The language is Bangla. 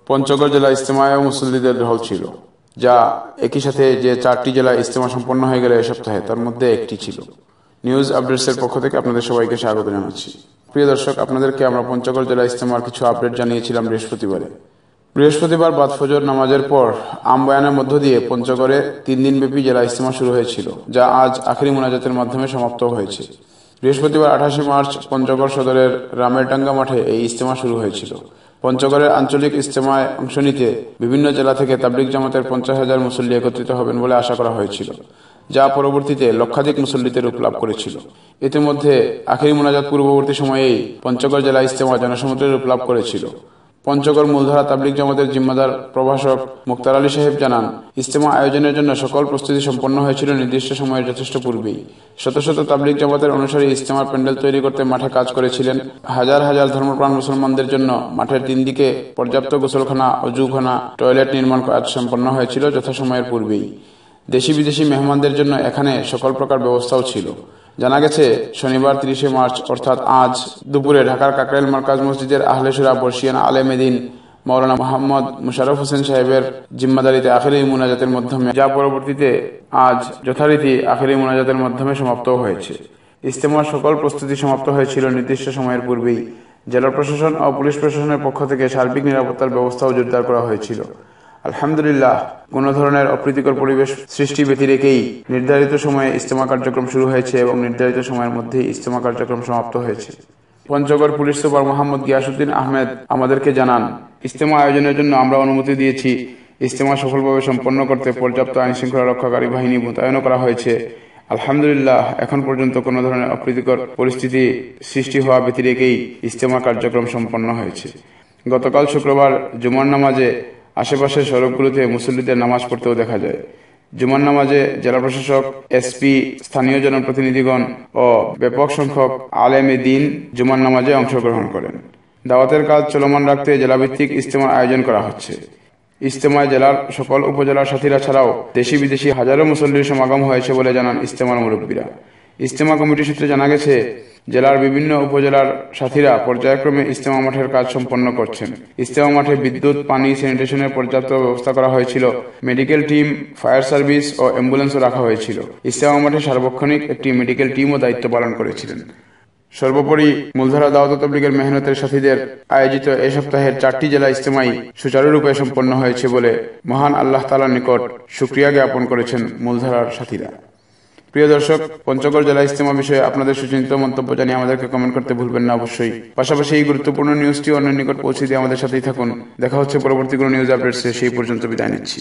পঞ্চগড় জেলা ইজতেমায় মুসল্লিদের ঢল ছিল, যা একই সাথে যে 4টি জেলা ইজতেমা সম্পন্ন হয়ে গেল এই সপ্তাহে, তার মধ্যে একটি ছিল। নিউজ আপডেটসের পক্ষ থেকে আপনাদের সবাইকে স্বাগত জানাচ্ছি। প্রিয় দর্শক, আপনাদেরকে আমরা পঞ্চগড় জেলা ইজতেমার কিছু আপডেট জানিয়েছিলাম বৃহস্পতিবার বাদ ফজর নামাজের পর আমবয়ানের মধ্য দিয়ে পঞ্চগড়ে 3 দিনব্যাপী জেলা ইজতেমা শুরু হয়েছিল, যা আজ আখেরি মুনাজাতের মাধ্যমে সমাপ্ত হয়েছে। বৃহস্পতিবার 28 মার্চ পঞ্চগড় সদরের রামেরডাঙ্গা মাঠে এই ইজতেমা শুরু হয়েছিল। পঞ্চগড়ের আঞ্চলিক ইজতেমায় অংশ নিতে বিভিন্ন জেলা থেকে তাবলিগ জামাতের 50,000 মুসল্লি একত্রিত হবেন বলে আশা করা হয়েছিল, যা পরবর্তীতে লক্ষাধিক মুসল্লিতে রূপ লাভ করেছিল। ইতিমধ্যে আখেরি মুনাজাত পূর্ববর্তী সময়েই পঞ্চগড় জেলা ইজতেমা জনসমুদ্রে রূপ লাভ করেছিল। পঞ্চগড় মূলধারা তাবলিগ জামাতের জিম্মাদার প্রভাষক মুক্তার আলী সাহেব জানান, ইজতেমা আয়োজনের জন্য সকল প্রস্তুতি সম্পন্ন হয়েছিল নির্দিষ্ট সময়ের যথেষ্ট পূর্বেই। শত শত তাবলিগ জামাতের অনুসারী ইজতেমার প্যান্ডেল তৈরি করতে মাঠে কাজ করেছিলেন। হাজার হাজার ধর্মপ্রাণ মুসলমানদের জন্য মাঠের 3 দিকে পর্যাপ্ত গোসলখানা, অজুখানা, টয়লেট নির্মাণ কাজ সম্পন্ন হয়েছিল যথাসময়ের পূর্বেই। দেশি বিদেশি মেহমানদের জন্য এখানে সকল প্রকার ব্যবস্থাও ছিল। জানা গেছে, শনিবার 30 মার্চ অর্থাৎ আজ দুপুরে ঢাকার কাকরাইল মার্কাজ মসজিদের আহলে শুরা বর্ষিয়ান আলেমে দ্বীন মাওলানা মোহাম্মদ মুশাররফ হোসেন সাহেবের জিম্মাদারিতে আখেরি মুনাজাতের মাধ্যমে, যা পরবর্তীতে আজ যথারীতি আখেরি মুনাজাতের মাধ্যমে সমাপ্ত হয়েছে। ইজতেমার সকল প্রস্তুতি সমাপ্ত হয়েছিল নির্দিষ্ট সময়ের পূর্বেই। জেলা প্রশাসন ও পুলিশ প্রশাসনের পক্ষ থেকে সার্বিক নিরাপত্তার ব্যবস্থাও জোরদার করা হয়েছিল। আলহামদুলিল্লাহ, কোন ধরনের অপ্রীতিকর পরিবেশ সৃষ্টি ব্যতি রেখেই নির্ধারিত সময়ে ইজতেমা কার্যক্রম শুরু হয়েছে এবং নির্ধারিত সময়ের মধ্যেই ইজতেমা কার্যক্রম সমাপ্ত হয়েছে। পঞ্চগড় পুলিশ সুপার মোহাম্মদ গিয়াসউদ্দিন আহমেদ আমাদেরকে জানান, ইজতেমা আয়োজনের জন্য আমরা অনুমতি দিয়েছি। ইজতেমা সফলভাবে সম্পন্ন করতে পর্যাপ্ত আইন শৃঙ্খলা রক্ষাকারী বাহিনী মোতায়েন করা হয়েছে। আলহামদুলিল্লাহ, এখন পর্যন্ত কোন ধরনের অপ্রীতিকর পরিস্থিতি সৃষ্টি হওয়া ব্যতি রেখেই ইজতেমা কার্যক্রম সম্পন্ন হয়েছে। গতকাল শুক্রবার জুমার নামাজে আশেপাশের সড়কগুলোতে মুসল্লিদের নামাজ পড়তেও দেখা যায়। জুমার নামাজে জেলা প্রশাসক, এসপি, স্থানীয় জনপ্রতিনিধিগণ ও ব্যাপক সংখ্যক আলেমে দ্বীন জুমার নামাজে অংশগ্রহণ করেন। দাওয়াতের কাজ চলমান রাখতে জেলাভিত্তিক ইজতেমার আয়োজন করা হচ্ছে। ইজতেমায় জেলার সকল উপজেলার সাথীরা ছাড়াও দেশি বিদেশি হাজারো মুসল্লির সমাগম হয়েছে বলে জানান ইজতেমার মুরব্বীরা। ইজতেমা কমিটি সূত্রে জানা গেছে, জেলার বিভিন্ন উপজেলার সাথীরা পর্যায়ক্রমে ইজতেমা মাঠের কাজ সম্পন্ন করছেন। ইজতেমা মাঠে বিদ্যুৎ, পানি, স্যানিটেশনের পর্যাপ্ত ব্যবস্থা করা হয়েছিল। মেডিকেল টিম, ফায়ার সার্ভিস ও অ্যাম্বুলেন্সও রাখা হয়েছিল। ইজতেমা মাঠে সার্বক্ষণিক একটি মেডিকেল টিমও দায়িত্ব পালন করেছিলেন। সর্বোপরি মূলধারা দাওয়াত তাবলীগের মেহনতের সাথীদের আয়োজিত এ সপ্তাহের 4টি জেলা ইজতেমাই সুচারুরূপে সম্পন্ন হয়েছে বলে মহান আল্লাহ তাআলার নিকট শুকরিয়া জ্ঞাপন করেছেন মূলধারার সাথীরা। প্রিয় দর্শক, পঞ্চগড় জেলা ইজতেমা বিষয়ে আপনাদের সুচিন্তিত মন্তব্য জানিয়ে আমাদেরকে কমেন্ট করতে ভুলবেন না অবশ্যই। পাশাপাশি এই গুরুত্বপূর্ণ নিউজটি অন্যের নিকট পৌঁছে দিয়ে আমাদের সাথেই থাকুন। দেখা হচ্ছে পরবর্তী কোনো নিউজ আপডেটসে। সেই পর্যন্ত বিদায় নিচ্ছি।